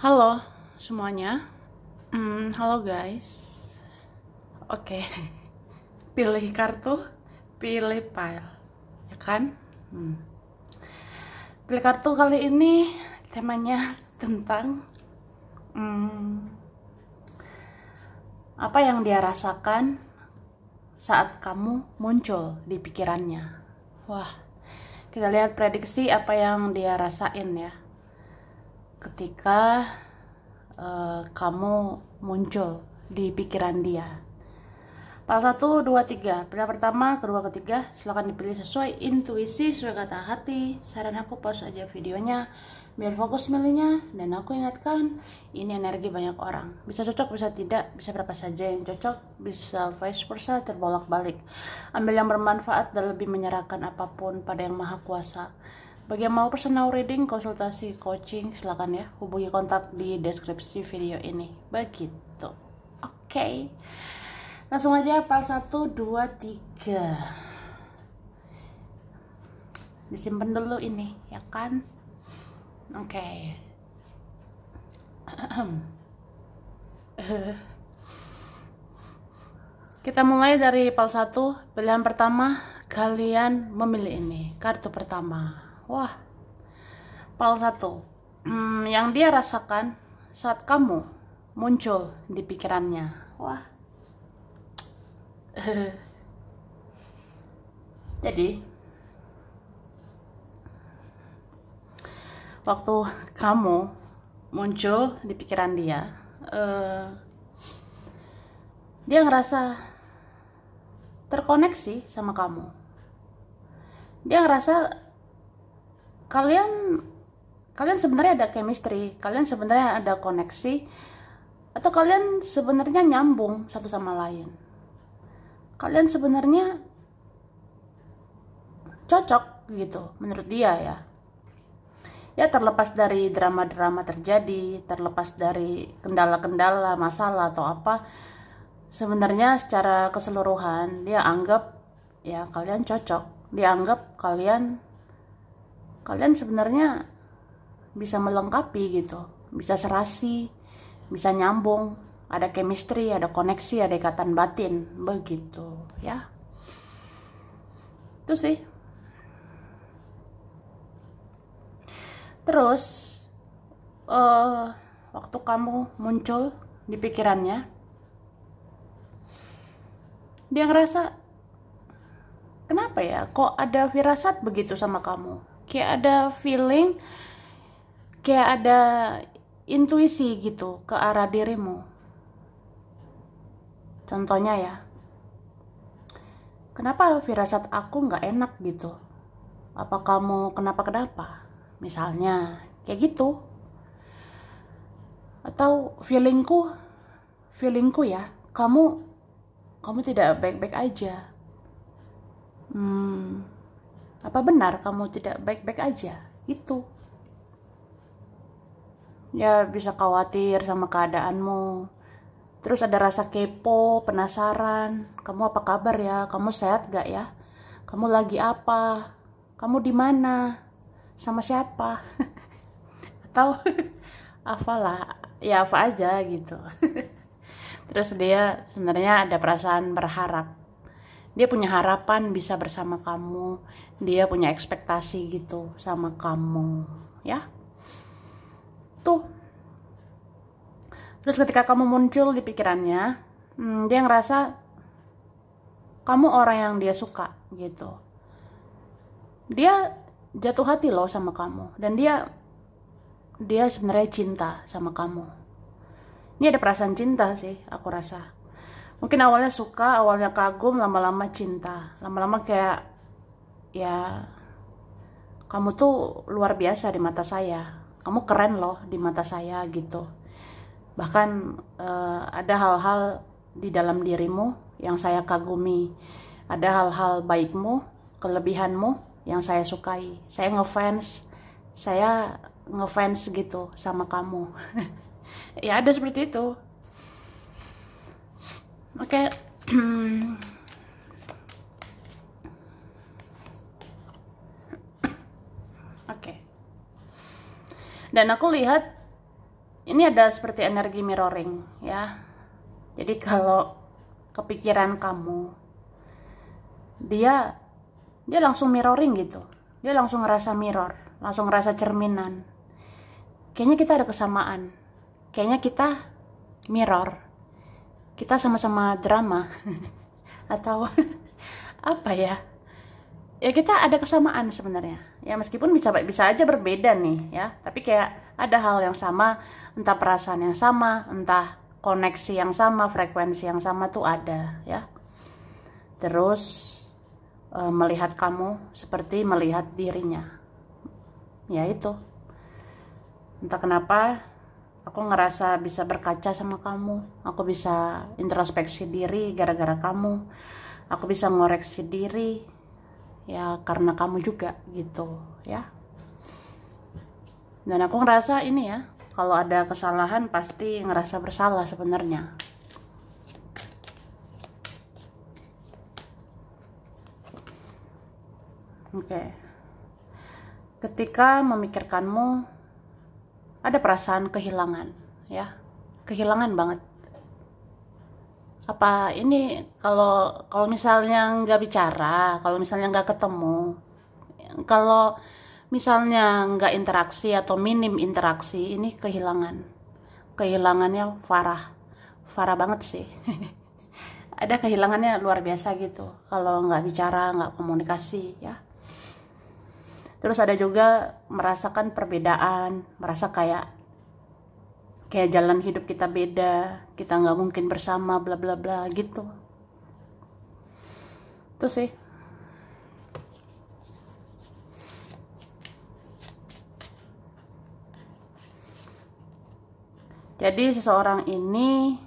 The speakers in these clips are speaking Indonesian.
Halo semuanya. Halo guys. Oke. Pilih kartu, pilih file, ya kan? Pilih kartu kali ini temanya tentang apa yang dia rasakan saat kamu muncul di pikirannya. Wah, kita lihat prediksi apa yang dia rasain ya ketika kamu muncul di pikiran dia. File 1, 2, 3. Pilihan pertama, kedua, ketiga silakan dipilih sesuai intuisi, sesuai kata hati. Saran aku pause aja videonya biar fokus milihnya. Dan aku ingatkan, ini energi banyak orang. Bisa cocok, bisa tidak, bisa berapa saja yang cocok, bisa vice versa, terbolak balik. Ambil yang bermanfaat dan lebih menyerahkan apapun pada yang maha kuasa. Bagi yang mau personal reading, konsultasi, coaching, silakan ya hubungi kontak di deskripsi video ini. Begitu. Oke. Langsung aja file 1, 2, 3. Disimpan dulu ini, ya kan? Oke. Kita mulai dari file 1. Pilihan pertama, kalian memilih ini. Kartu pertama. Wah. File 1. Yang dia rasakan saat kamu muncul di pikirannya. Wah. Jadi waktu kamu muncul di pikiran dia, dia ngerasa terkoneksi sama kamu. Dia ngerasa kalian sebenarnya ada chemistry, kalian sebenarnya ada koneksi, atau kalian sebenarnya nyambung satu sama lain. Kalian sebenarnya cocok gitu menurut dia ya. Ya terlepas dari drama-drama terjadi, terlepas dari kendala-kendala, masalah atau apa, sebenarnya secara keseluruhan dia anggap ya kalian cocok. Dia anggap kalian sebenarnya bisa melengkapi gitu, bisa serasi, bisa nyambung, ada chemistry, ada koneksi, ada ikatan batin, begitu ya. Itu sih. Terus waktu kamu muncul di pikirannya, dia ngerasa kenapa ya kok ada firasat begitu sama kamu, kayak ada feeling, kayak ada intuisi gitu ke arah dirimu. Contohnya ya, kenapa firasat aku nggak enak gitu, apa kamu kenapa misalnya kayak gitu. Atau feelingku ya, kamu tidak baik-baik aja. Apa benar kamu tidak baik-baik aja gitu. Ya bisa khawatir sama keadaanmu. Terus ada rasa kepo, penasaran. Kamu apa kabar ya? Kamu sehat gak ya? Kamu lagi apa? Kamu di mana? Sama siapa? Atau apalah, ya apa aja gitu. Terus dia sebenarnya ada perasaan berharap. Dia punya harapan bisa bersama kamu. Dia punya ekspektasi gitu sama kamu, ya. Tuh. Terus ketika kamu muncul di pikirannya, dia ngerasa kamu orang yang dia suka gitu. Dia jatuh hati loh sama kamu, dan dia sebenarnya cinta sama kamu. Ini ada perasaan cinta sih, aku rasa. Mungkin awalnya suka, awalnya kagum, lama-lama cinta. Lama-lama kayak, ya, kamu tuh luar biasa di mata saya. Kamu keren loh di mata saya gitu. Bahkan ada hal-hal di dalam dirimu yang saya kagumi. Ada hal-hal baikmu, kelebihanmu yang saya sukai. Saya ngefans gitu sama kamu. Ya ada seperti itu. Oke. Oke. Dan aku lihat ini ada seperti energi mirroring ya. Jadi kalau kepikiran kamu, dia langsung mirroring gitu. Dia langsung ngerasa mirror, langsung ngerasa cerminan. Kayaknya kita ada kesamaan. Kayaknya kita mirror. Kita sama-sama drama. Atau apa ya? Ya kita ada kesamaan sebenarnya. Ya meskipun bisa aja berbeda nih ya, tapi kayak ada hal yang sama, entah perasaan yang sama, entah koneksi yang sama, frekuensi yang sama tuh ada ya. Terus melihat kamu seperti melihat dirinya. Ya itu. Entah kenapa aku ngerasa bisa berkaca sama kamu. Aku bisa introspeksi diri gara-gara kamu. Aku bisa ngoreksi diri ya karena kamu juga gitu ya. Dan aku ngerasa ini ya, kalau ada kesalahan pasti ngerasa bersalah sebenarnya. Oke. Ketika memikirkanmu, ada perasaan kehilangan ya, kehilangan banget. Apa ini kalau misalnya nggak bicara, kalau misalnya nggak ketemu, kalau misalnya nggak interaksi atau minim interaksi, ini kehilangannya parah banget sih. Ada kehilangannya luar biasa gitu kalau nggak bicara, nggak komunikasi ya. Terus ada juga merasakan perbedaan, merasa kayak jalan hidup kita beda, kita nggak mungkin bersama, bla bla bla gitu. Itu sih. Jadi seseorang ini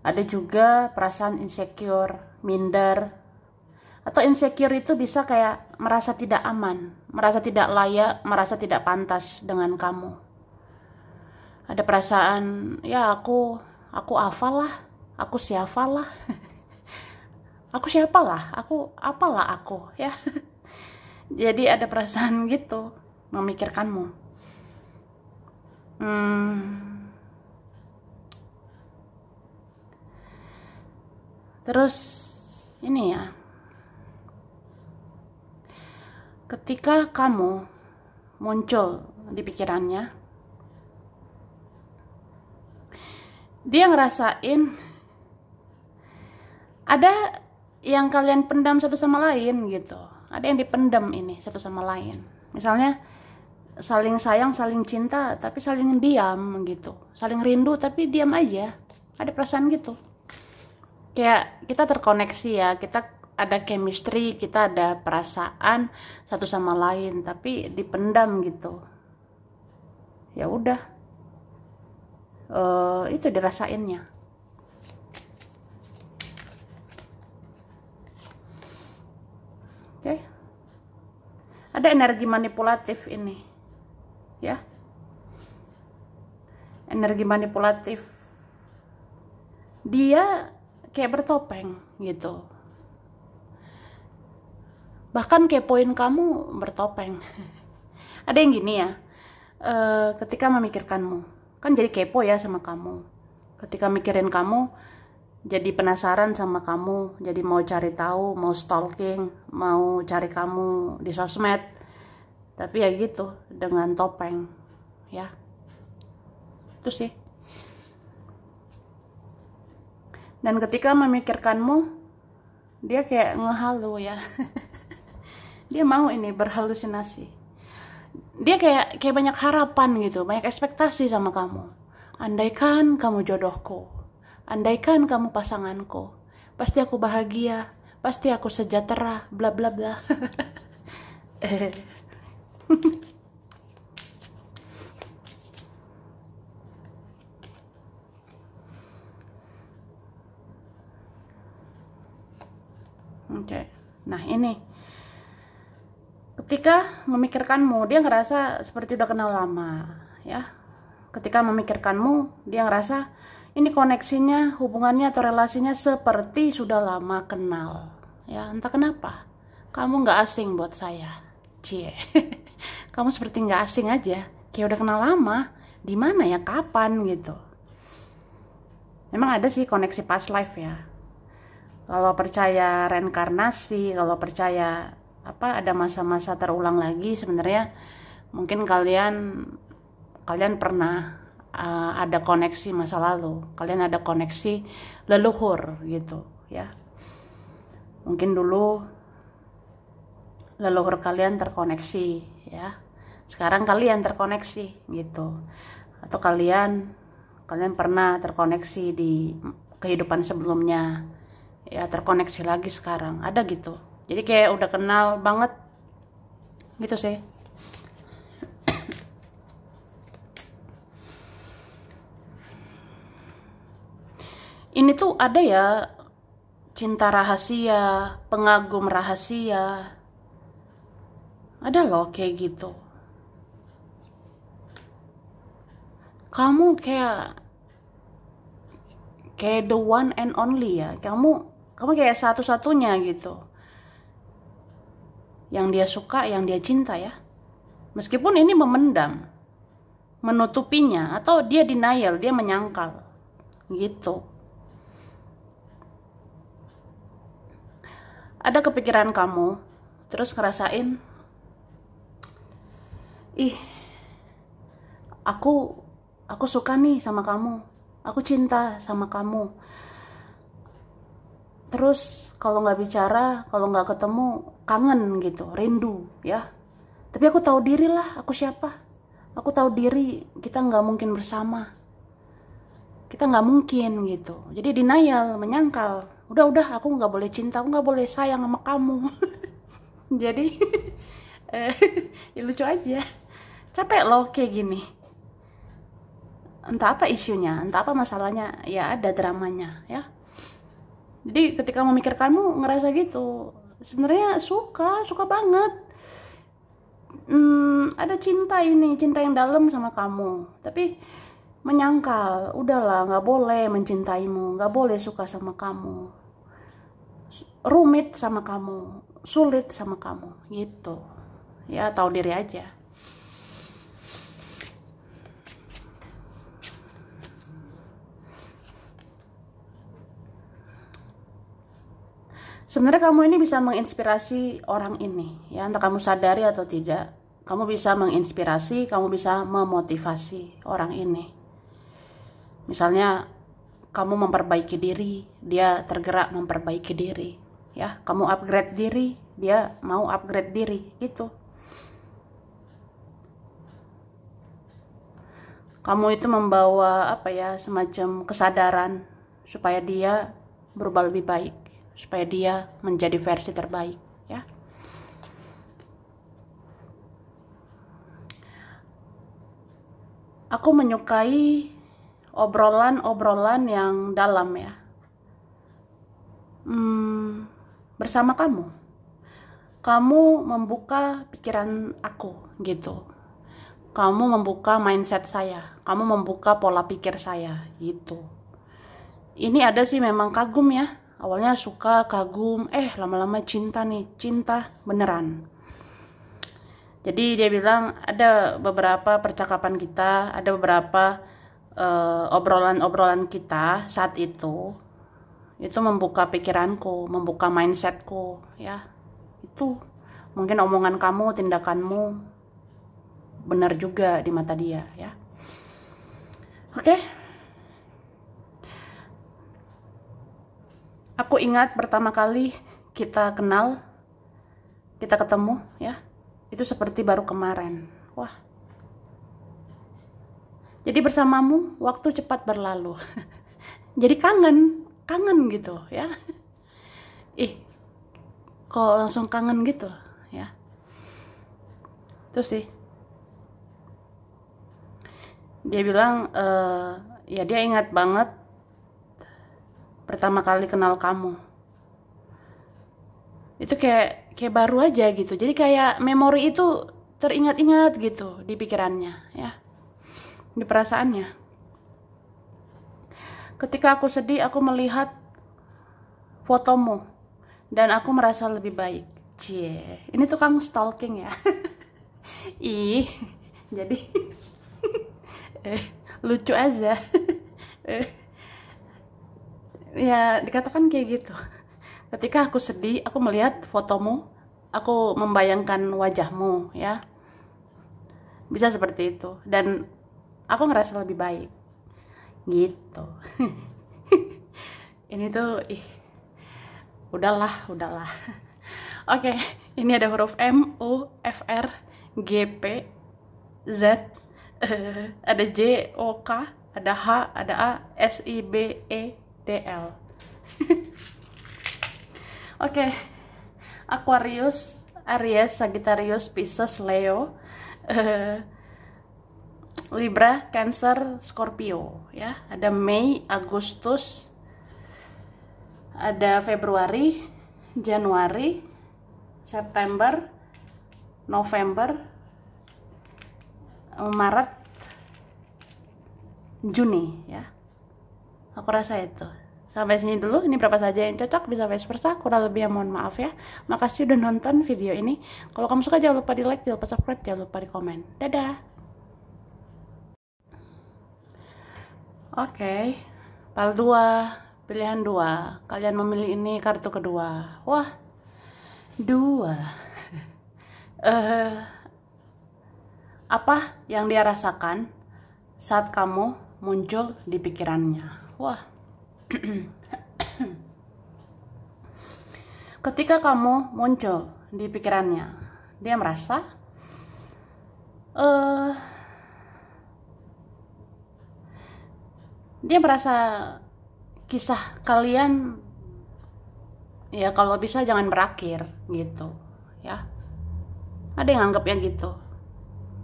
ada juga perasaan insecure, minder. Atau insecure itu bisa kayak merasa tidak aman, merasa tidak layak, merasa tidak pantas dengan kamu. Ada perasaan, ya aku apalah, aku siapalah, aku siapalah, aku apalah aku ya. Jadi ada perasaan gitu, memikirkanmu. Terus ini ya, ketika kamu muncul di pikirannya, dia ngerasain ada yang kalian pendam satu sama lain gitu. Ada yang dipendam ini satu sama lain. Misalnya saling sayang, saling cinta, tapi saling diam gitu. Saling rindu tapi diam aja. Ada perasaan gitu. Kayak kita terkoneksi ya, kita ada chemistry, kita ada perasaan satu sama lain, tapi dipendam gitu. Ya udah, itu dirasainnya. Oke. Ada energi manipulatif ini, ya. Energi manipulatif. Dia kayak bertopeng gitu. Bahkan kepoin kamu bertopeng. Ada yang gini ya, ketika memikirkanmu, kan jadi kepo ya sama kamu. Ketika mikirin kamu, jadi penasaran sama kamu, jadi mau cari tahu, mau stalking, mau cari kamu di sosmed. Tapi ya gitu, dengan topeng, ya. Itu sih. Dan ketika memikirkanmu, dia kayak ngehalu ya. Dia mau ini berhalusinasi. Dia kayak banyak harapan gitu, banyak ekspektasi sama kamu. Andaikan kamu jodohku, andaikan kamu pasanganku, pasti aku bahagia, pasti aku sejahtera, bla bla bla. Oke. Nah ini, ketika memikirkanmu, dia ngerasa seperti udah kenal lama ya. Ketika memikirkanmu, dia ngerasa ini koneksinya, hubungannya atau relasinya seperti sudah lama kenal ya. Entah kenapa kamu nggak asing buat saya, cie. Kamu seperti nggak asing aja, kayak udah kenal lama, Di mana ya, kapan gitu. Memang ada sih koneksi past life ya. Kalau percaya reinkarnasi, kalau percaya ada masa-masa terulang lagi, sebenarnya mungkin kalian pernah ada koneksi masa lalu, kalian ada koneksi leluhur gitu ya. Mungkin dulu leluhur kalian terkoneksi ya. Sekarang kalian terkoneksi gitu. Atau kalian pernah terkoneksi di kehidupan sebelumnya. Ya, terkoneksi lagi sekarang. Ada gitu. Jadi kayak udah kenal banget gitu sih. Ini tuh ada ya, cinta rahasia, pengagum rahasia. Ada loh kayak gitu. Kamu kayak the one and only ya. Kamu kayak satu-satunya gitu. Yang dia suka, yang dia cinta ya. Meskipun ini memendam, menutupinya, atau dia denial, dia menyangkal gitu. Ada kepikiran kamu, terus ngerasain, ih, aku suka nih sama kamu, aku cinta sama kamu. Terus kalau nggak bicara, kalau nggak ketemu, kangen gitu, rindu ya. Tapi aku tahu diri lah, aku siapa. Aku tahu diri, kita nggak mungkin bersama. Kita nggak mungkin gitu. Jadi denial, menyangkal. Udah, aku nggak boleh cinta, aku nggak boleh sayang sama kamu. Jadi ya lucu aja. Capek loh kayak gini. Entah apa isunya, entah apa masalahnya, ya ada dramanya ya. Jadi ketika memikirkanmu ngerasa gitu, sebenarnya suka banget. Ada cinta yang dalam sama kamu, tapi menyangkal, udahlah, nggak boleh mencintaimu, nggak boleh suka sama kamu, rumit sama kamu, sulit sama kamu, gitu. Ya tahu diri aja. Sebenarnya kamu ini bisa menginspirasi orang ini, ya, entah kamu sadari atau tidak. Kamu bisa menginspirasi, kamu bisa memotivasi orang ini. Misalnya kamu memperbaiki diri, dia tergerak memperbaiki diri, ya. Kamu upgrade diri, dia mau upgrade diri, gitu. Kamu itu membawa semacam kesadaran supaya dia berubah lebih baik, supaya dia menjadi versi terbaik, ya. Aku menyukai obrolan yang dalam ya. Bersama kamu. Kamu membuka pikiran aku gitu. Kamu membuka mindset saya. Kamu membuka pola pikir saya gitu. Ini ada sih memang kagum ya. Awalnya suka, kagum, lama-lama cinta nih, cinta beneran. Jadi dia bilang ada beberapa percakapan kita, ada beberapa obrolan kita saat itu membuka pikiranku, membuka mindsetku, ya. Itu mungkin omongan kamu, tindakanmu benar juga di mata dia, ya. Oke. Aku ingat pertama kali kita kenal, kita ketemu, ya. Itu seperti baru kemarin. Wah. Jadi bersamamu waktu cepat berlalu. Jadi kangen gitu ya. Kok langsung kangen gitu ya. Terus sih. Dia bilang ya dia ingat banget pertama kali kenal kamu. Itu kayak baru aja gitu. Jadi kayak memori itu teringat-ingat gitu di pikirannya ya. Di perasaannya. Ketika aku sedih, aku melihat fotomu dan aku merasa lebih baik. Cie, ini tukang stalking ya. Jadi lucu aja. Ya dikatakan kayak gitu. Ketika aku sedih, aku melihat fotomu, aku membayangkan wajahmu, ya. Bisa seperti itu. Dan aku ngerasa lebih baik. Gitu. Ini tuh, udahlah. Oke, ini ada huruf M, U, F, R, G, P, Z, ada J, O, K, ada H, ada A, S, I, B, E, D, L. Oke, Aquarius, Aries, Sagittarius, Pisces, Leo, Libra, Cancer, Scorpio, ya. Ada Mei, Agustus, ada Februari, Januari, September, November, Maret, Juni, ya. Aku rasa itu. Sampai sini dulu. Ini berapa saja yang cocok, bisa vice versa. Kurang lebih mohon maaf ya. Makasih udah nonton video ini. Kalau kamu suka jangan lupa di like, jangan lupa subscribe, jangan lupa di komen. Dadah. Oke, PAL 2, pilihan 2. Kalian memilih ini kartu kedua. Wah, 2. Apa yang dia rasakan saat kamu muncul di pikirannya? Wah. Ketika kamu muncul di pikirannya, dia merasa kisah kalian, ya kalau bisa jangan berakhir gitu, ya. Ada yang anggapnya gitu.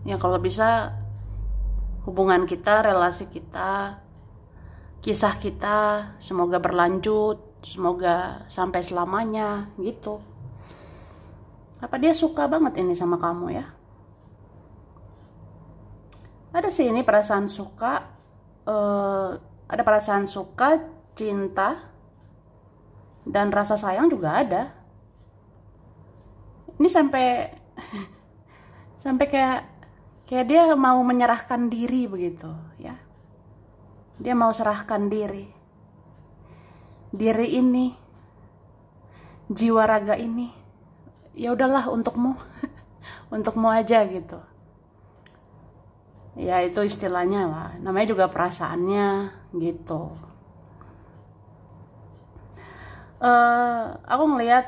Ya kalau bisa hubungan kita, relasi kita, kisah kita semoga berlanjut, semoga sampai selamanya gitu. Apa dia suka banget ini sama kamu, ya? Ada sih ini perasaan suka, ada perasaan suka, cinta, dan rasa sayang juga ada. Ini sampai kayak dia mau menyerahkan diri begitu, ya. Dia mau serahkan diri ini, jiwa raga ini, ya udahlah untukmu. Untukmu aja gitu. Ya itu istilahnya lah, namanya juga perasaannya gitu. Aku ngelihat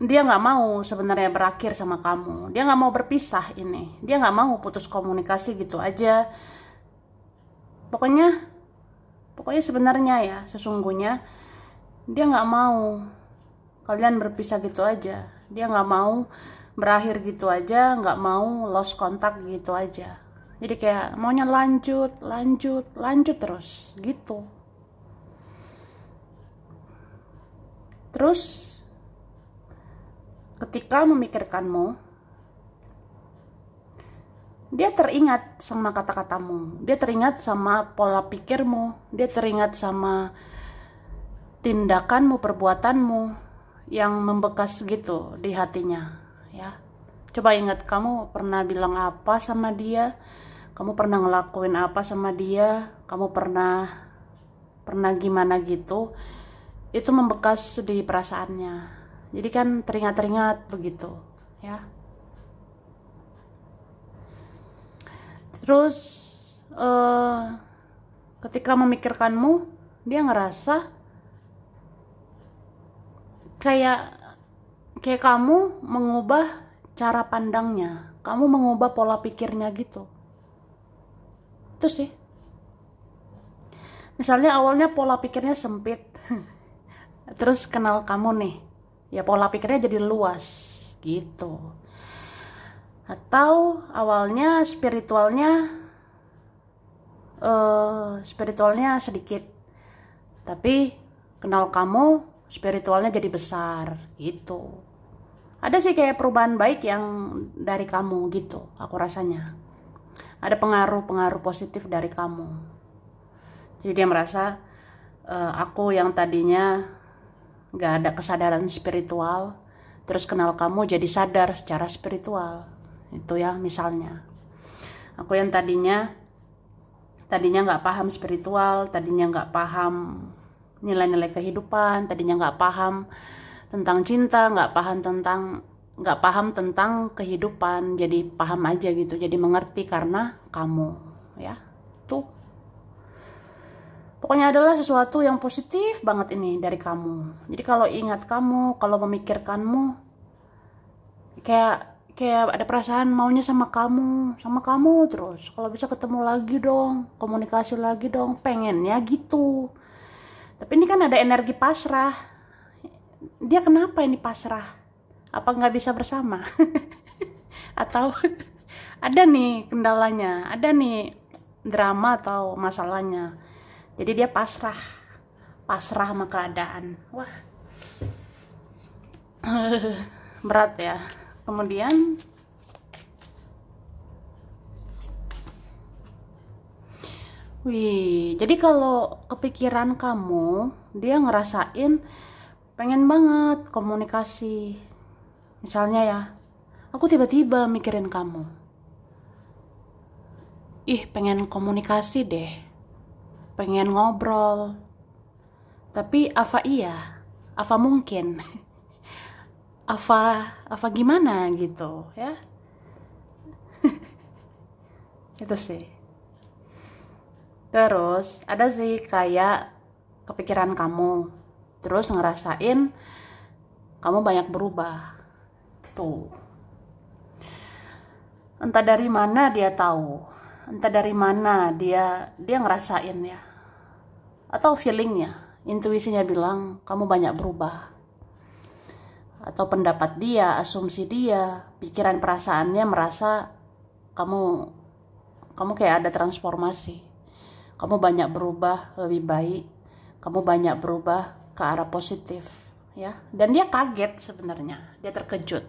dia nggak mau sebenarnya berakhir sama kamu. Dia nggak mau berpisah ini. Dia nggak mau putus komunikasi gitu aja. Pokoknya sebenarnya ya, sesungguhnya dia nggak mau kalian berpisah gitu aja. Dia nggak mau berakhir gitu aja, nggak mau lost contact gitu aja. Jadi kayak maunya lanjut terus gitu. Terus ketika memikirkanmu, dia teringat sama kata-katamu, dia teringat sama pola pikirmu, dia teringat sama tindakanmu, perbuatanmu yang membekas gitu di hatinya, ya. Coba ingat, kamu pernah bilang apa sama dia, kamu pernah ngelakuin apa sama dia, kamu pernah gimana gitu, itu membekas di perasaannya. Jadi kan teringat begitu, ya. Terus ketika memikirkanmu, dia ngerasa kayak kamu mengubah cara pandangnya, kamu mengubah pola pikirnya gitu. Itu sih. Misalnya awalnya pola pikirnya sempit, terus kenal kamu nih, ya pola pikirnya jadi luas gitu. Atau awalnya spiritualnya sedikit, tapi kenal kamu spiritualnya jadi besar gitu. Ada sih kayak perubahan baik yang dari kamu gitu, aku rasanya. Ada pengaruh positif dari kamu. Jadi dia merasa aku yang tadinya gak ada kesadaran spiritual, terus kenal kamu jadi sadar secara spiritual. Itu ya misalnya. Aku yang tadinya nggak paham spiritual, tadinya nggak paham nilai-nilai kehidupan, tadinya nggak paham tentang cinta, nggak paham tentang kehidupan, jadi paham aja gitu, jadi mengerti karena kamu, ya. Tuh, pokoknya adalah sesuatu yang positif banget ini dari kamu. Jadi kalau ingat kamu, kalau memikirkanmu, kayak ada perasaan maunya sama kamu terus. Kalau bisa ketemu lagi dong, komunikasi lagi dong, pengennya gitu. Tapi ini kan ada energi pasrah. Dia kenapa ini pasrah? Apa nggak bisa bersama? Atau ada nih kendalanya, ada nih drama atau masalahnya. Jadi dia pasrah sama keadaan. Wah, berat ya. Kemudian jadi kalau kepikiran kamu, dia ngerasain pengen banget komunikasi. Misalnya ya, aku tiba-tiba mikirin kamu. Pengen komunikasi deh. Pengen ngobrol. Tapi apa iya? Apa mungkin? Apa gimana gitu, ya? Itu sih. Terus ada sih kayak kepikiran kamu, terus ngerasain kamu banyak berubah. Tuh. Entah dari mana dia tahu, entah dari mana dia ngerasain ya. Atau feelingnya, intuisinya bilang kamu banyak berubah. Atau pendapat dia, asumsi dia, pikiran perasaannya merasa kamu kayak ada transformasi. Kamu banyak berubah lebih baik. Kamu banyak berubah ke arah positif, ya. Dan dia kaget sebenarnya, dia terkejut.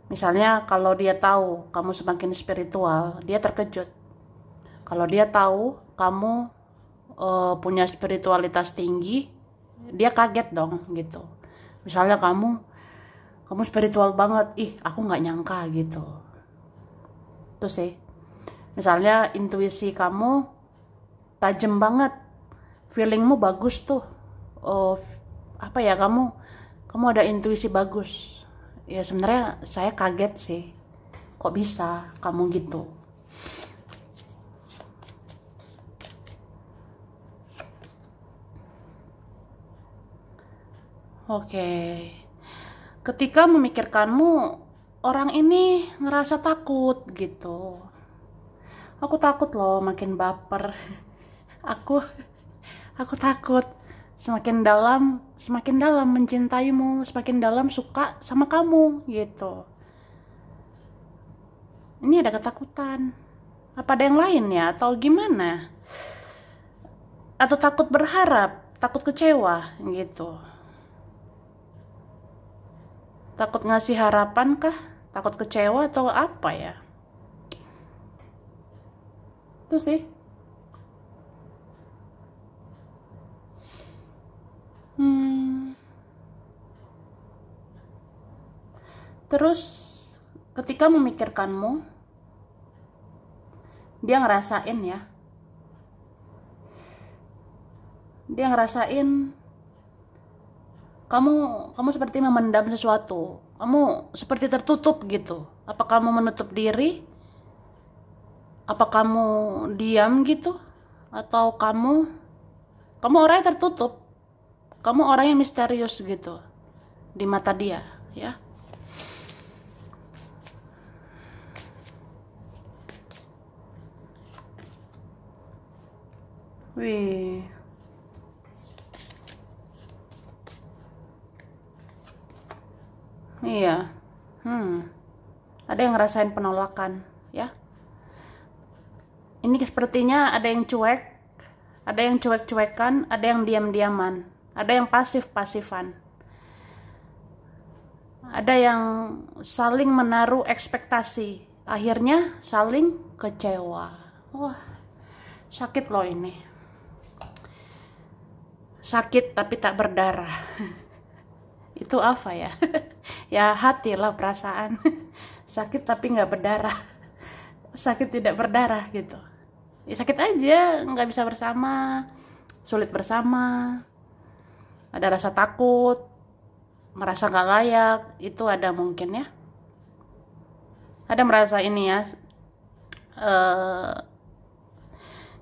Misalnya kalau dia tahu kamu semakin spiritual, dia terkejut. Kalau dia tahu kamu punya spiritualitas tinggi, dia kaget dong gitu. Misalnya kamu spiritual banget, aku nggak nyangka gitu. Tuh sih. Misalnya intuisi kamu tajam banget, feelingmu bagus tuh. Kamu ada intuisi bagus. Ya sebenarnya saya kaget sih. Kok bisa kamu gitu? Oke. Ketika memikirkanmu, orang ini ngerasa takut gitu. Aku takut loh makin baper. Aku takut semakin dalam mencintaimu, semakin dalam suka sama kamu gitu. Ini ada ketakutan. Apa ada yang lain ya atau gimana? Atau takut berharap, takut kecewa gitu. Takut ngasih harapan kah? Takut kecewa atau apa ya? Itu sih. Terus ketika memikirkanmu, dia ngerasain ya. Dia ngerasain kamu seperti memendam sesuatu. Kamu seperti tertutup gitu. Apa kamu menutup diri? Apa kamu diam gitu? Atau kamu orang yang tertutup? Kamu orang yang misterius gitu di mata dia, ya. Wih. Iya. Ada yang ngerasain penolakan, ya. Ini sepertinya ada yang cuek, ada yang cuek-cuekan, ada yang diam-diaman, ada yang pasif-pasifan. Ada yang saling menaruh ekspektasi, akhirnya saling kecewa. Wah, sakit loh ini. Sakit tapi tak berdarah. Itu apa ya? Ya hati lah, perasaan. Sakit tapi nggak berdarah. sakit tidak berdarah gitu. Ya sakit aja, nggak bisa bersama, sulit bersama, ada rasa takut, merasa nggak layak, itu ada mungkin ya. Ada merasa ini ya,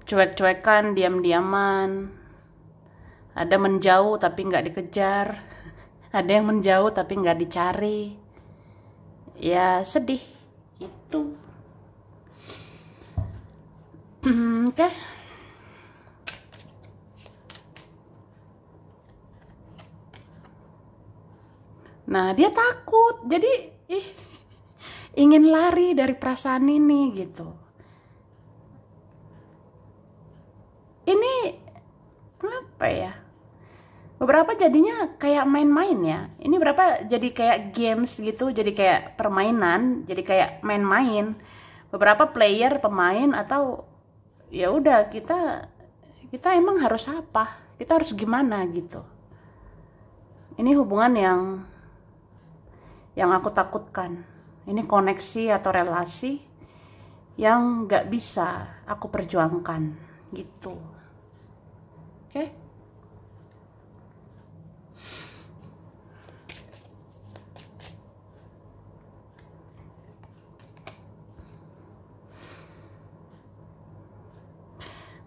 cuek-cuekan, diam-diaman, ada menjauh tapi nggak dikejar, ada yang menjauh tapi nggak dicari, ya sedih itu. Oke. Nah dia takut, jadi ingin lari dari perasaan ini gitu. Ini apa ya? Beberapa jadinya kayak main-main ya. Ini berapa jadi kayak games gitu, jadi kayak permainan, jadi kayak main-main. Beberapa player pemain atau ya udah kita emang harus apa? Kita harus gimana gitu. Ini hubungan yang aku takutkan. Ini koneksi atau relasi yang nggak bisa aku perjuangkan gitu. Oke?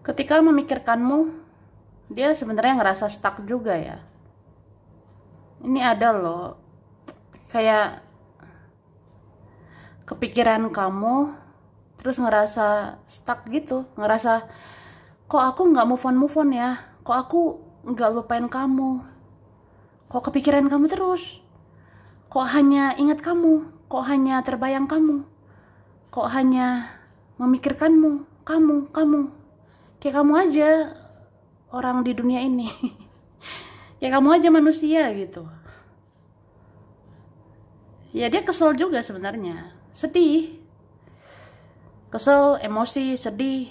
Ketika memikirkanmu, dia sebenarnya ngerasa stuck juga ya. Ini ada loh, kayak kepikiran kamu, terus ngerasa stuck gitu, ngerasa kok aku nggak move on ya, kok aku nggak lupain kamu, kok kepikiran kamu terus, kok hanya ingat kamu, kok hanya terbayang kamu, kok hanya memikirkanmu, kamu, kayak kamu aja orang di dunia ini, kayak kamu aja manusia gitu. Ya dia kesel juga sebenarnya, sedih, kesel, emosi, sedih,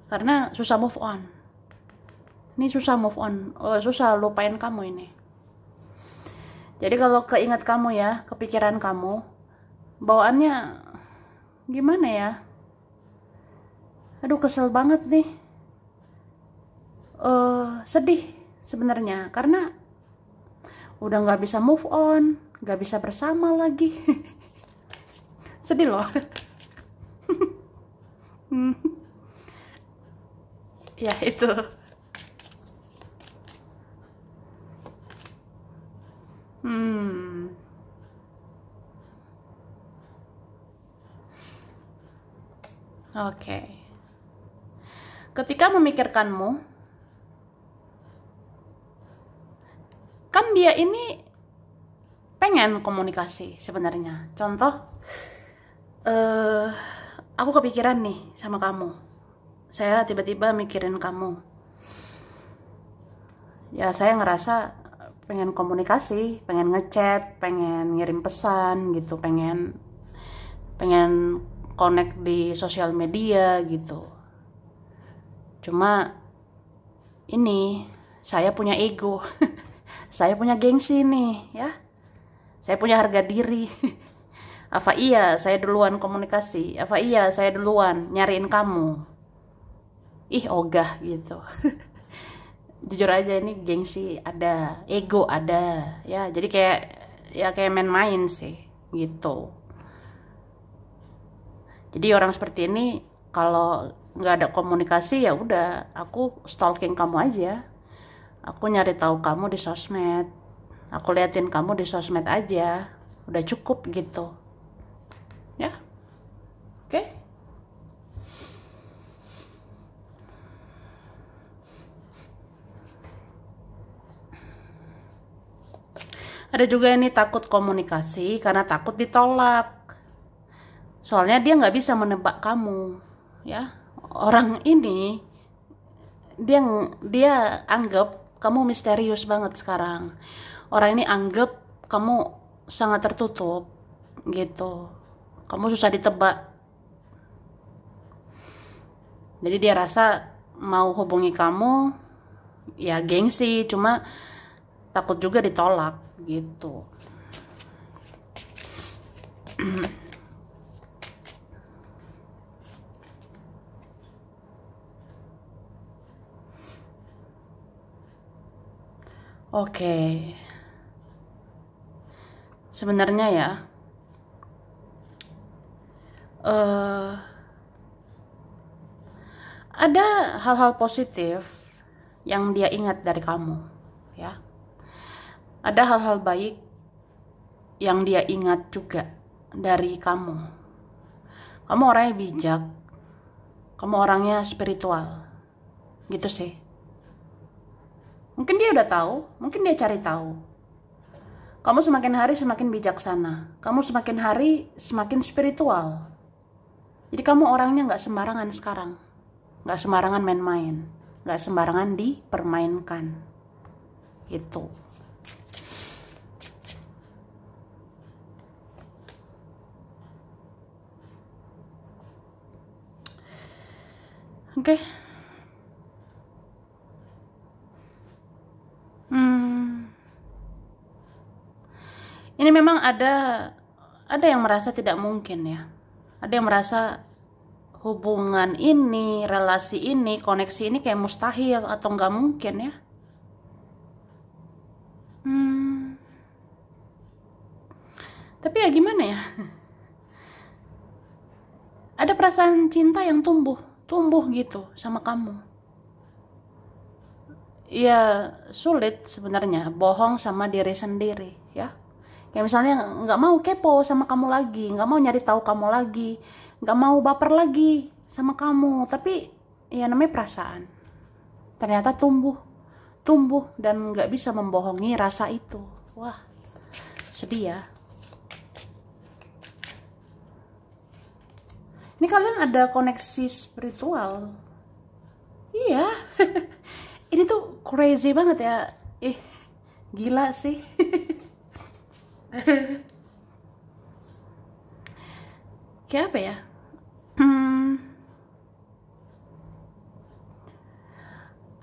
karena susah move on. Ini susah move on, susah lupain kamu ini. Jadi kalau keinget kamu ya, kepikiran kamu, bawaannya gimana ya? Aduh kesel banget nih, sedih sebenarnya, karena udah nggak bisa move on, nggak bisa bersama lagi. Sedih loh. Ya itu. Oke. Ketika memikirkanmu, kan dia ini pengen komunikasi sebenarnya. Contoh, aku kepikiran nih sama kamu. Saya tiba-tiba mikirin kamu. Ya saya ngerasa pengen komunikasi, pengen ngechat, pengen ngirim pesan gitu, pengen connect di sosial media gitu. Cuma ini saya punya ego. Saya punya gengsi nih ya. Saya punya harga diri. Apa iya saya duluan komunikasi? Apa iya saya duluan nyariin kamu? Ih ogah gitu. Jujur aja ini gengsi ada, ego ada ya. Jadi kayak main-main sih gitu. Jadi orang seperti ini kalau nggak ada komunikasi ya udah aku stalking kamu aja. Aku nyari tahu kamu di sosmed. Aku liatin kamu di sosmed aja. Udah cukup gitu. Ya. Oke. Ada juga ini takut komunikasi karena takut ditolak. Soalnya dia nggak bisa menebak kamu. Ya. Orang ini dia anggap kamu misterius banget sekarang. Orang ini anggap kamu sangat tertutup gitu. Kamu susah ditebak. Jadi dia rasa mau hubungi kamu ya gengsi, cuma takut juga ditolak gitu. Oke, sebenarnya ya, eh ada hal-hal positif yang dia ingat dari kamu, ya. Ada hal-hal baik yang dia ingat juga dari kamu. Kamu orangnya bijak, kamu orangnya spiritual, gitu sih. Mungkin dia udah tahu, mungkin dia cari tahu. Kamu semakin hari semakin bijaksana, kamu semakin hari semakin spiritual. Jadi kamu orangnya nggak sembarangan sekarang, nggak sembarangan main-main, nggak sembarangan dipermainkan, gitu. Oke. Ini memang ada yang merasa tidak mungkin ya. Ada yang merasa hubungan ini, relasi ini, koneksi ini kayak mustahil atau nggak mungkin ya. Tapi ya gimana ya? Ada perasaan cinta yang tumbuh gitu sama kamu. Ya sulit sebenarnya bohong sama diri sendiri ya. Kayak misalnya nggak mau kepo sama kamu lagi, nggak mau nyari tahu kamu lagi, nggak mau baper lagi sama kamu. Tapi ya namanya perasaan. Ternyata tumbuh dan nggak bisa membohongi rasa itu. Wah, sedih ya. Ini kalian ada koneksi spiritual. Iya. Ini tuh crazy banget ya. Gila sih. Kayak apa ya?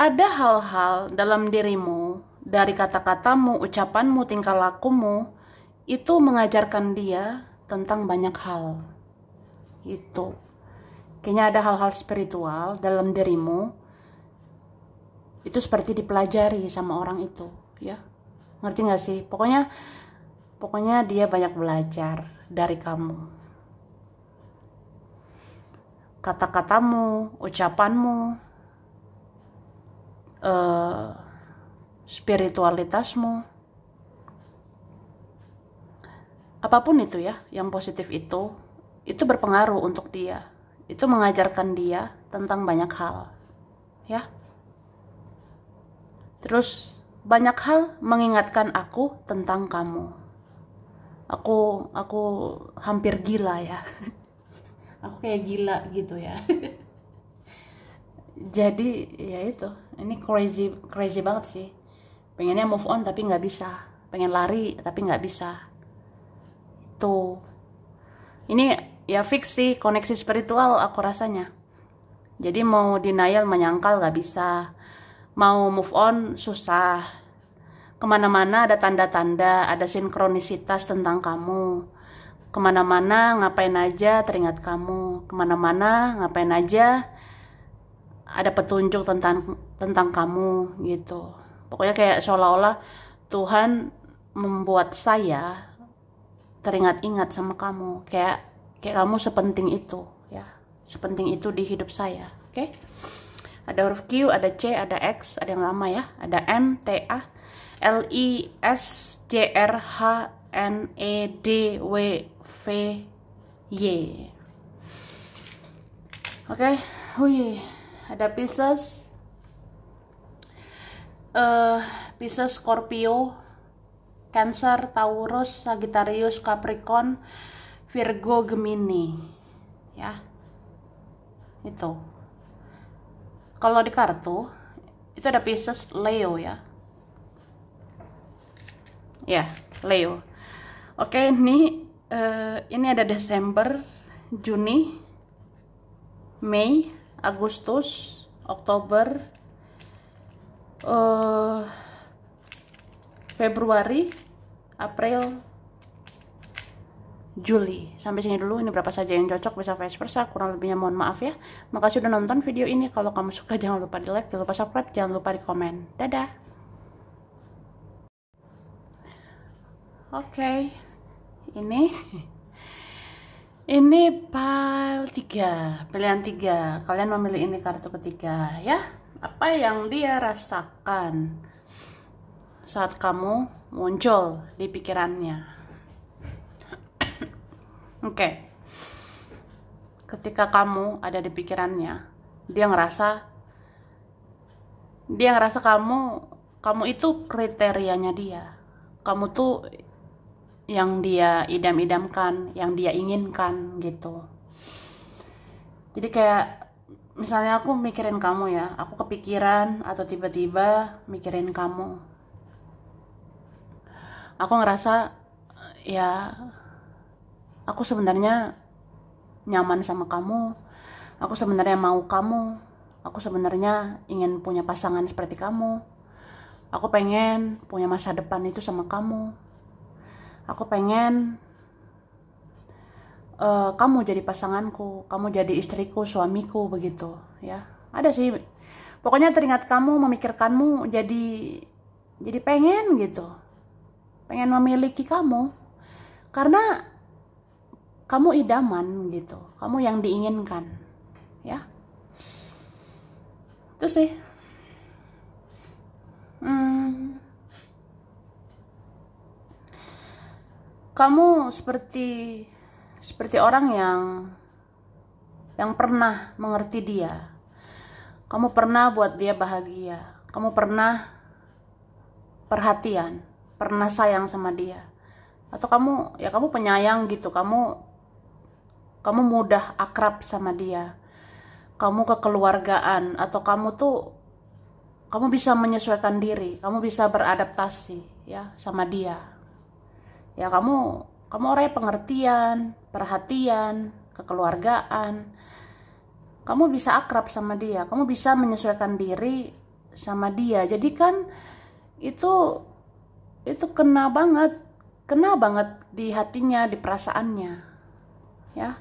Ada hal-hal dalam dirimu, dari kata-katamu, ucapanmu, tingkah lakumu, itu mengajarkan dia tentang banyak hal. Itu. Kayaknya ada hal-hal spiritual dalam dirimu, itu seperti dipelajari sama orang itu, ya. Ngerti gak sih? Pokoknya dia banyak belajar dari kamu. Kata-katamu, ucapanmu, spiritualitasmu, apapun itu ya, yang positif itu berpengaruh untuk dia. Itu mengajarkan dia tentang banyak hal, ya. Terus banyak hal mengingatkan aku tentang kamu. Aku hampir gila ya. Aku kayak gila gitu ya. Jadi ya itu, ini crazy banget sih. Pengennya move on tapi nggak bisa, pengen lari tapi nggak bisa. Tuh, ini ya fix sih koneksi spiritual aku rasanya. Jadi mau denial menyangkal nggak bisa, mau move on susah. Kemana-mana ada tanda-tanda, ada sinkronisitas tentang kamu. Kemana-mana ngapain aja teringat kamu, kemana-mana ngapain aja ada petunjuk tentang kamu gitu. Pokoknya kayak seolah-olah Tuhan membuat saya teringat-ingat sama kamu, kayak kamu sepenting itu ya, sepenting itu di hidup saya. Oke? Ada huruf Q, ada C, ada X, ada yang lama ya, ada M, T, A, L, I, S, J, R, H, N, E, D, W, V, Y. Oke, ada Pisces, Pisces, Scorpio, Cancer, Taurus, Sagittarius, Capricorn, Virgo, Gemini, ya. Itu. Kalau di kartu itu ada Pisces, Leo ya. Ya, Leo. Oke, ini ada Desember, Juni, Mei, Agustus, Oktober, Februari, April, Juli. Sampai sini dulu. Ini berapa saja yang cocok, bisa vice versa. Kurang lebihnya mohon maaf ya. Makasih udah nonton video ini. Kalau kamu suka jangan lupa di like, jangan lupa subscribe, jangan lupa di komen. Dadah. Oke. Ini ini pilihan 3. Kalian memilih ini kartu ketiga ya. Apa yang dia rasakan saat kamu muncul di pikirannya? Oke. Ketika kamu ada di pikirannya, dia ngerasa kamu itu kriterianya dia. Kamu tuh yang dia idam-idamkan, yang dia inginkan gitu. Jadi kayak misalnya aku mikirin kamu ya, aku kepikiran atau tiba-tiba mikirin kamu. Aku ngerasa ya aku sebenarnya nyaman sama kamu. Aku sebenarnya mau kamu. Aku sebenarnya ingin punya pasangan seperti kamu. Aku pengen punya masa depan itu sama kamu. Aku pengen kamu jadi pasanganku, kamu jadi istriku, suamiku, begitu ya. Ada sih, pokoknya teringat kamu, memikirkanmu, jadi pengen gitu, pengen memiliki kamu, karena kamu idaman gitu, kamu yang diinginkan ya. Itu sih. Kamu seperti orang yang pernah mengerti dia. Kamu pernah buat dia bahagia. Kamu pernah perhatian, pernah sayang sama dia. Atau kamu penyayang gitu. Kamu mudah akrab sama dia. Kamu kekeluargaan, atau kamu bisa menyesuaikan diri, kamu bisa beradaptasi ya sama dia. Ya kamu orangnya pengertian, perhatian, kekeluargaan. Kamu bisa akrab sama dia, kamu bisa menyesuaikan diri sama dia. Jadi kan itu kena banget di hatinya, di perasaannya. Ya.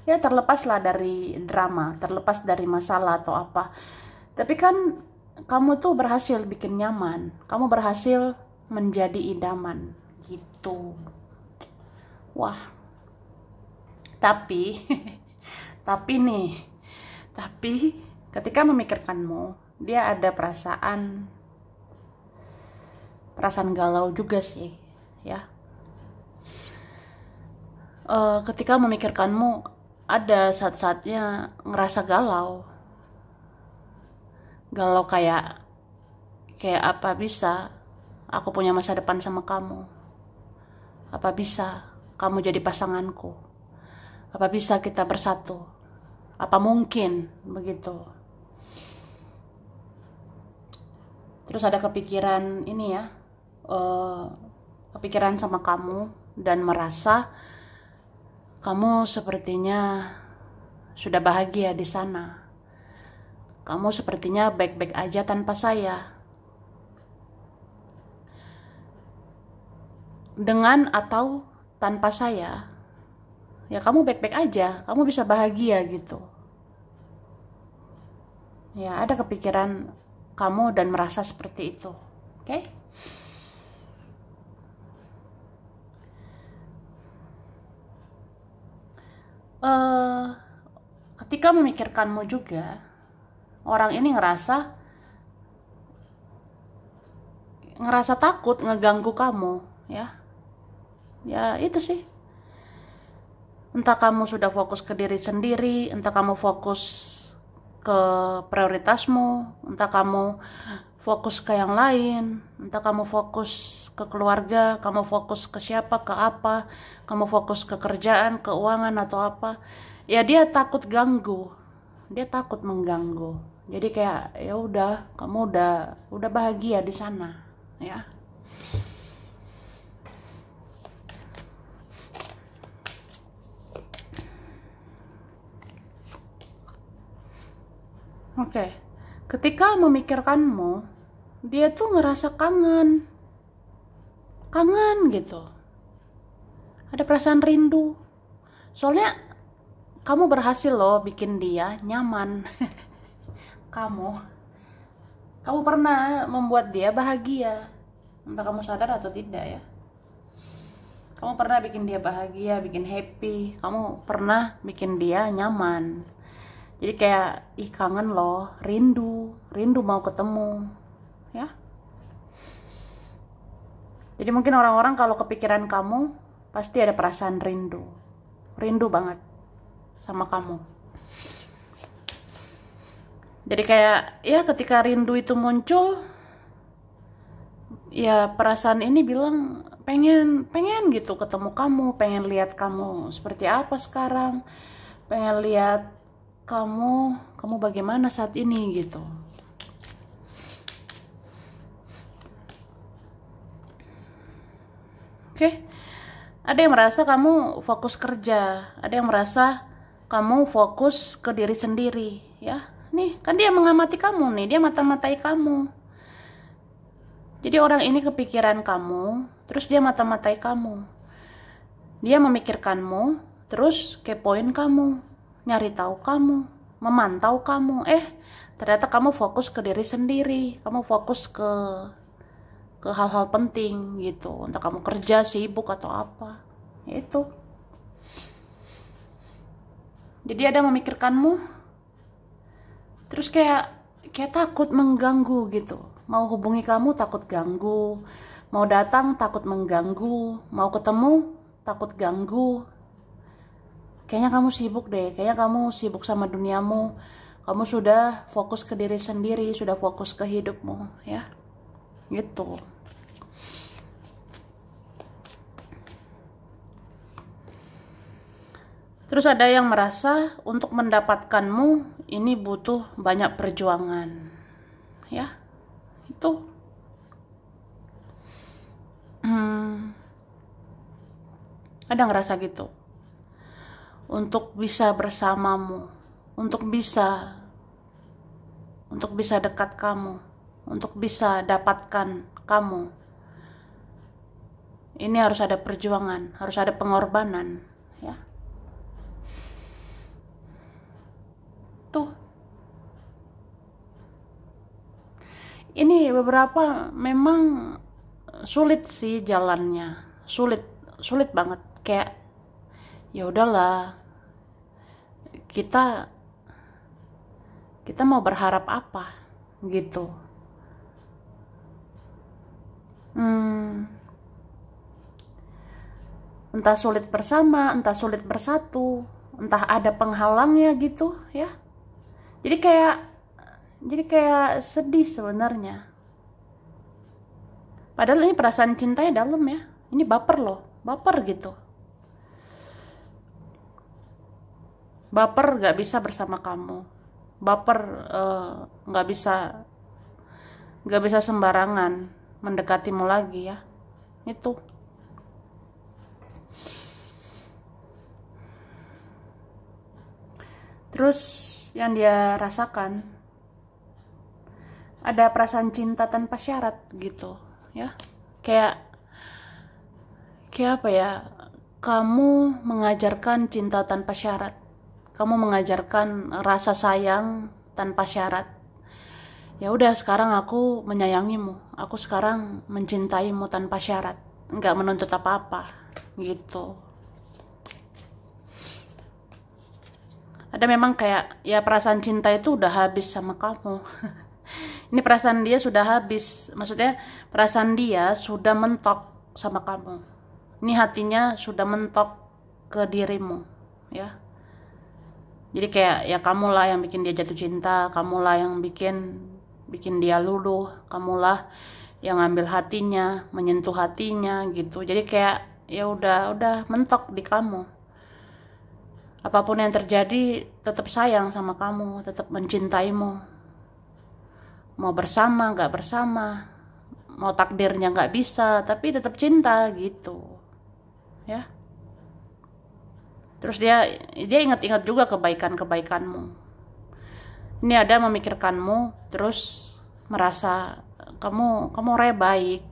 Ya terlepaslah dari drama, terlepas dari masalah atau apa. Tapi kan kamu tuh berhasil bikin nyaman, kamu berhasil menjadi idaman gitu. Wah. Tapi ketika memikirkanmu, dia ada perasaan galau juga sih, ya. Ketika memikirkanmu, ada saat-saatnya ngerasa galau kayak apa bisa aku punya masa depan sama kamu? Apa bisa kamu jadi pasanganku? Apa bisa kita bersatu? Apa mungkin begitu? Terus ada kepikiran ini ya, kepikiran sama kamu dan merasa kamu sepertinya sudah bahagia di sana. Kamu sepertinya baik-baik aja tanpa saya. Dengan atau tanpa saya, ya kamu baik-baik aja, kamu bisa bahagia gitu. Ya ada kepikiran kamu dan merasa seperti itu. Oke? Ketika memikirkanmu juga, orang ini ngerasa takut ngeganggu kamu, ya. Ya itu sih. Entah kamu sudah fokus ke diri sendiri, entah kamu fokus ke prioritasmu, entah kamu fokus ke yang lain, entah kamu fokus ke keluarga, kamu fokus ke siapa, ke apa, kamu fokus ke kerjaan, keuangan atau apa. Ya dia takut ganggu, dia takut mengganggu. Jadi kayak ya udah, kamu udah bahagia di sana, ya. Oke. Ketika memikirkanmu, dia tuh ngerasa kangen gitu. Ada perasaan rindu. Soalnya kamu berhasil loh bikin dia nyaman. Kamu pernah membuat dia bahagia. Entah kamu sadar atau tidak ya. Kamu pernah bikin dia bahagia, bikin happy, kamu pernah bikin dia nyaman. Jadi kayak, ih kangen loh, rindu mau ketemu, ya. Jadi mungkin orang-orang kalau kepikiran kamu, pasti ada perasaan rindu banget sama kamu. Jadi kayak, ya ketika rindu itu muncul, ya perasaan ini bilang pengen gitu ketemu kamu, pengen lihat kamu seperti apa sekarang, pengen lihat kamu bagaimana saat ini gitu. Oke, ada yang merasa kamu fokus kerja, ada yang merasa kamu fokus ke diri sendiri, ya. Nih, kan dia mengamati kamu nih, dia mata-matai kamu. Jadi orang ini kepikiran kamu, terus dia mata-matai kamu. Dia memikirkanmu, terus kepoin kamu, nyari tahu kamu, memantau kamu. Ternyata kamu fokus ke diri sendiri, kamu fokus ke hal-hal penting gitu. Entah kamu kerja, sibuk atau apa. Itu. Jadi ada memikirkanmu, terus kayak takut mengganggu gitu. Mau hubungi kamu takut ganggu, mau datang takut mengganggu, mau ketemu takut ganggu. Kayaknya kamu sibuk deh, kayaknya kamu sibuk sama duniamu. Kamu sudah fokus ke diri sendiri, sudah fokus ke hidupmu, ya. Gitu. Terus ada yang merasa untuk mendapatkanmu ini butuh banyak perjuangan, ya. Itu ada ngerasa gitu untuk bisa bersamamu, untuk bisa dekat kamu, untuk bisa dapatkan kamu. Ini harus ada perjuangan, harus ada pengorbanan, ya. Tuh. Ini beberapa memang sulit sih jalannya, sulit banget. Kayak ya udahlah, kita mau berharap apa gitu. Entah sulit bersama, entah sulit bersatu, entah ada penghalangnya gitu, ya. Jadi kayak sedih sebenarnya. Padahal ini perasaan cintanya dalam, ya. Ini baper loh, baper gitu. Baper gak bisa bersama kamu. Baper gak bisa sembarangan mendekatimu lagi, ya. Itu. Terus yang dia rasakan ada perasaan cinta tanpa syarat gitu, ya. Kayak apa ya? Kamu mengajarkan cinta tanpa syarat. Kamu mengajarkan rasa sayang tanpa syarat. Ya udah, sekarang aku menyayangimu. Aku sekarang mencintaimu tanpa syarat. Nggak menuntut apa-apa gitu. Ada memang kayak ya perasaan cinta itu udah habis sama kamu. Ini perasaan dia sudah habis. Maksudnya perasaan dia sudah mentok sama kamu. Ini hatinya sudah mentok ke dirimu, ya. Jadi kayak ya kamulah yang bikin dia jatuh cinta, kamulah yang bikin dia luluh, kamulah yang ngambil hatinya, menyentuh hatinya gitu. Jadi kayak ya udah mentok di kamu. Apapun yang terjadi tetap sayang sama kamu, tetap mencintaimu. Mau bersama, nggak bersama, mau takdirnya nggak bisa, tapi tetap cinta gitu, ya. Terus dia ingat-ingat juga kebaikanmu. Ini ada memikirkanmu, terus merasa kamu baik.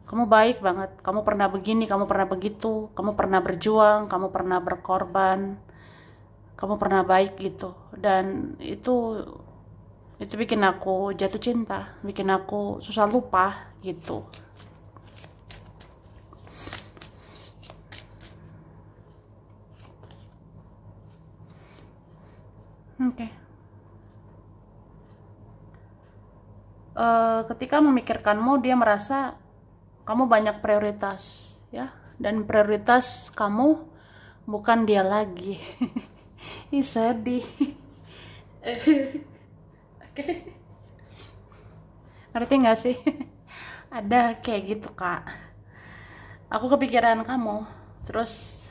Kamu baik banget. Kamu pernah begini, kamu pernah begitu, kamu pernah berjuang, kamu pernah berkorban, kamu pernah baik gitu. Dan itu bikin aku jatuh cinta, bikin aku susah lupa gitu. Oke. Ketika memikirkanmu, dia merasa kamu banyak prioritas, ya, dan prioritas kamu bukan dia lagi. Ih, sedih. Oke. Ngerti nggak sih? Ada kayak gitu, Kak. Aku kepikiran kamu, terus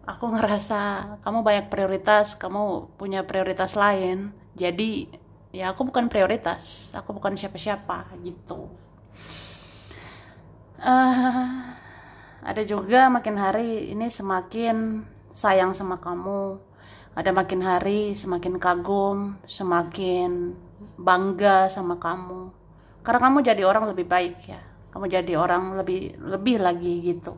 aku ngerasa kamu banyak prioritas, kamu punya prioritas lain. Jadi ya aku bukan prioritas, aku bukan siapa-siapa gitu. Ada juga makin hari ini semakin sayang sama kamu. Ada makin hari semakin kagum, semakin bangga sama kamu. Karena kamu jadi orang lebih baik ya. Kamu jadi orang lebih lagi gitu.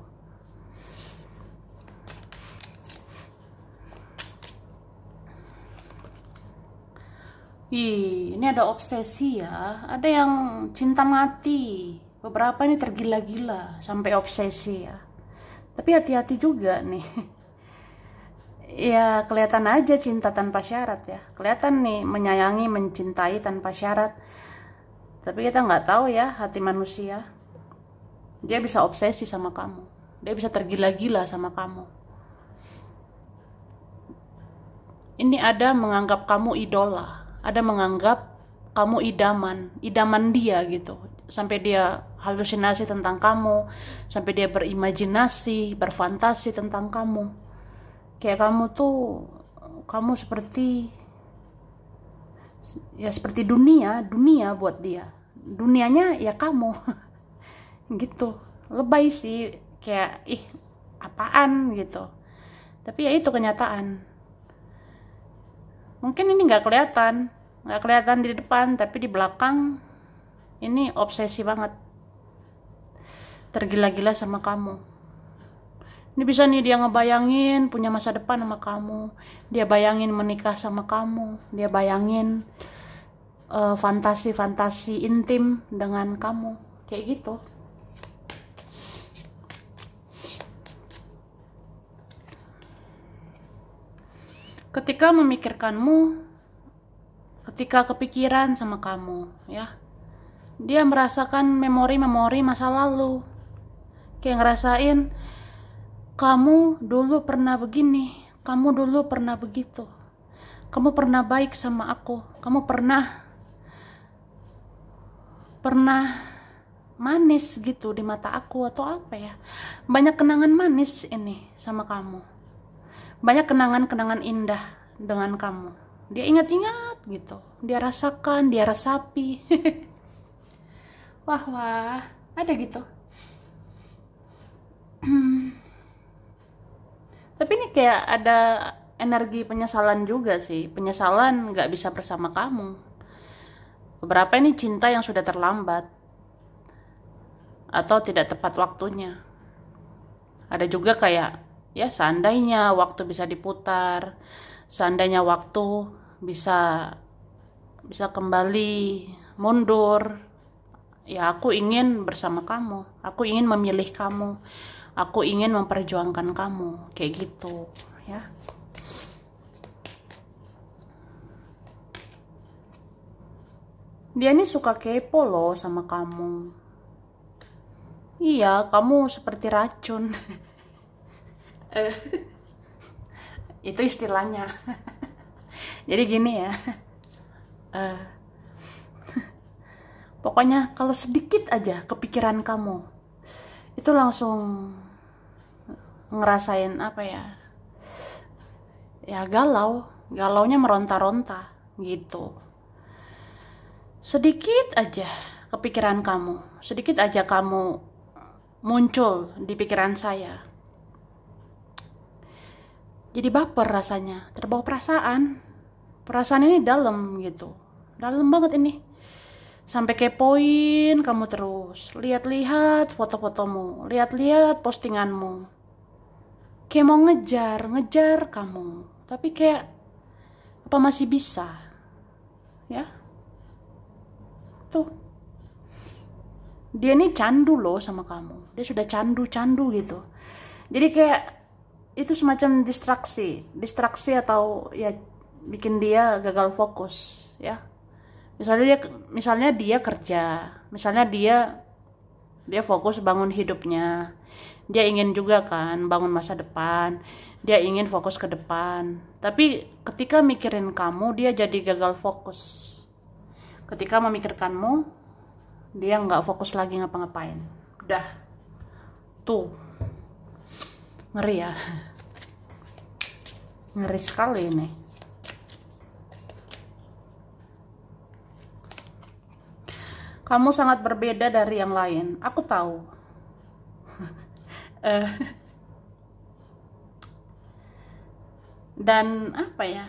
Ini ada obsesi ya. Ada yang cinta mati. Beberapa ini tergila-gila sampai obsesi ya. Tapi hati-hati juga nih. Ya kelihatan aja cinta tanpa syarat ya. Kelihatan nih menyayangi, mencintai tanpa syarat. Tapi kita nggak tahu ya hati manusia. Dia bisa obsesi sama kamu. Dia bisa tergila-gila sama kamu. Ini ada menganggap kamu idola. Ada menganggap kamu idaman dia gitu. Sampai dia halusinasi tentang kamu, sampai dia berimajinasi, berfantasi tentang kamu. Kayak kamu seperti dunia buat dia. Dunianya ya kamu. Gitu. Lebay sih, kayak apaan gitu. Tapi ya itu kenyataan. Mungkin ini nggak kelihatan di depan, tapi di belakang ini obsesi banget, tergila-gila sama kamu. Ini bisa nih dia ngebayangin punya masa depan sama kamu, dia bayangin menikah sama kamu, dia bayangin fantasi-fantasi intim dengan kamu, kayak gitu. Ketika memikirkanmu, ketika kepikiran sama kamu, ya, dia merasakan memori-memori masa lalu. Kayak ngerasain, kamu dulu pernah begini, kamu dulu pernah begitu. Kamu pernah baik sama aku, kamu pernah manis gitu di mata aku atau apa ya. Banyak kenangan manis ini sama kamu. Banyak kenangan-kenangan indah dengan kamu. Dia ingat-ingat gitu. Dia rasakan, dia resapi. Wah, ada gitu. Tapi ini kayak ada energi penyesalan juga sih. Penyesalan gak bisa bersama kamu. Beberapa ini cinta yang sudah terlambat. Atau tidak tepat waktunya. Ada juga kayak, ya seandainya waktu bisa diputar, seandainya waktu bisa kembali mundur, ya aku ingin bersama kamu, aku ingin memilih kamu, aku ingin memperjuangkan kamu, kayak gitu ya. Dia ini suka kepo loh sama kamu. Iya, kamu seperti racun. Itu istilahnya. Jadi gini ya, pokoknya kalau sedikit aja kepikiran kamu, itu langsung ngerasain apa ya galaunya meronta-ronta gitu. Sedikit aja kepikiran kamu, sedikit aja kamu muncul di pikiran saya, jadi baper rasanya, terbawa perasaan ini dalam gitu, dalam banget ini, sampai kepoin kamu terus, lihat-lihat foto-fotomu, lihat-lihat postinganmu, kayak mau ngejar kamu, tapi kayak apa masih bisa ya. Tuh, dia ini candu loh sama kamu, dia sudah candu gitu. Jadi kayak itu semacam distraksi atau ya bikin dia gagal fokus, ya. Misalnya dia kerja, misalnya dia fokus bangun hidupnya. Dia ingin juga kan bangun masa depan. Dia ingin fokus ke depan. Tapi ketika mikirin kamu, dia jadi gagal fokus. Ketika memikirkanmu, dia nggak fokus lagi ngapa-ngapain. Udah. Tuh. Ngeri ya. Ngeri sekali ini. Kamu sangat berbeda dari yang lain. Aku tahu. Dan apa ya?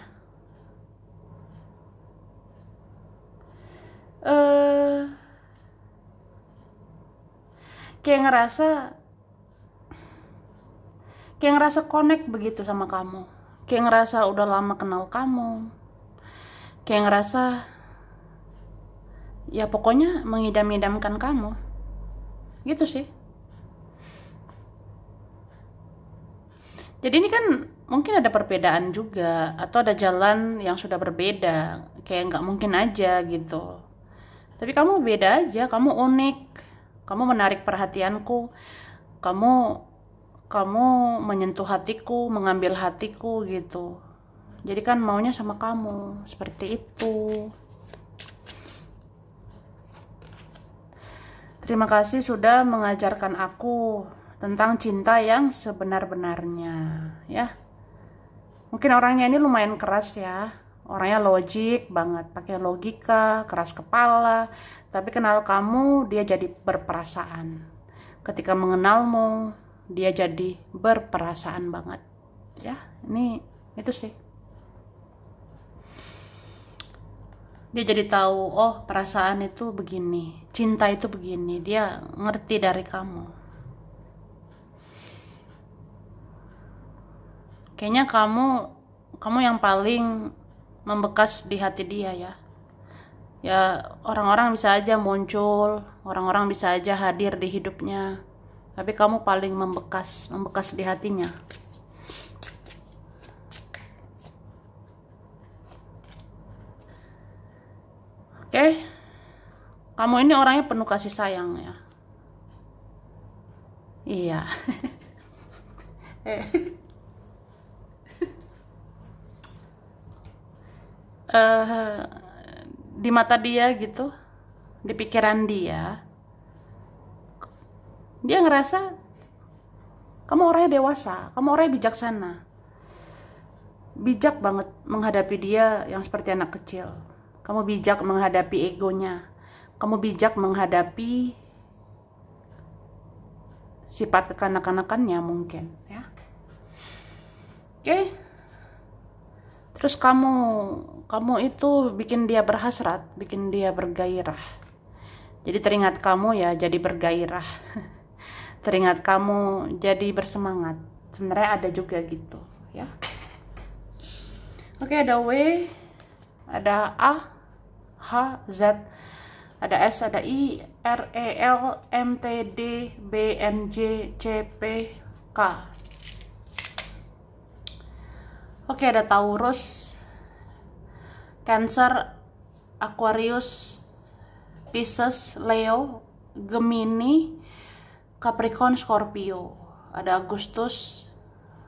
Kayak ngerasa connect begitu sama kamu. Kayak ngerasa udah lama kenal kamu. Kayak ngerasa ya pokoknya mengidam-idamkan kamu. Gitu sih. Jadi ini kan mungkin ada perbedaan juga, atau ada jalan yang sudah berbeda, kayak nggak mungkin aja gitu. Tapi kamu beda aja, kamu unik, kamu menarik perhatianku, kamu menyentuh hatiku, mengambil hatiku gitu. Jadi kan maunya sama kamu, seperti itu. Terima kasih sudah mengajarkan aku tentang cinta yang sebenar-benarnya, ya. Mungkin orangnya ini lumayan keras ya, orangnya logik banget, pakai logika, keras kepala. Tapi kenal kamu, dia jadi berperasaan. Ketika mengenalmu, dia jadi berperasaan banget, ya. Itu sih. Dia jadi tahu, oh perasaan itu begini, cinta itu begini. Dia ngerti dari kamu. Kayaknya kamu yang paling membekas di hati dia ya. Ya orang-orang bisa aja muncul, orang-orang bisa aja hadir di hidupnya, tapi kamu paling membekas di hatinya. Oke, kamu ini orangnya penuh kasih sayang ya. Iya. Di mata dia gitu, di pikiran dia ngerasa kamu orangnya dewasa, kamu orangnya bijaksana, bijak banget menghadapi dia yang seperti anak kecil. Kamu bijak menghadapi egonya, kamu bijak menghadapi sifat kekanak-kanakannya mungkin ya. Oke. Terus kamu itu bikin dia berhasrat, bikin dia bergairah. Jadi teringat kamu ya jadi bergairah. Teringat kamu jadi bersemangat. Sebenarnya ada juga gitu ya. Oke, ada W, ada A, H, Z, ada S, ada I, R, E, L, M, T, D, B, N, J, C, P, K. Oke, ada Taurus, Cancer, Aquarius, Pisces, Leo, Gemini, Capricorn, Scorpio. Ada Agustus,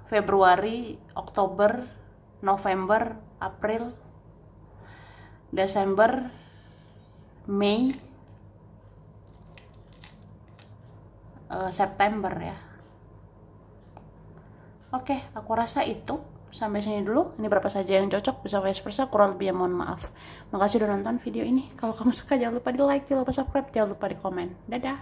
Februari, Oktober, November, April, Desember, Mei, September ya. Oke, aku rasa itu. Sampai sini dulu. Ini berapa saja yang cocok, bisa vice versa, kurang lebih ya mohon maaf. Makasih udah nonton video ini. Kalau kamu suka jangan lupa di like, jangan lupa subscribe, jangan lupa di komen. Dadah.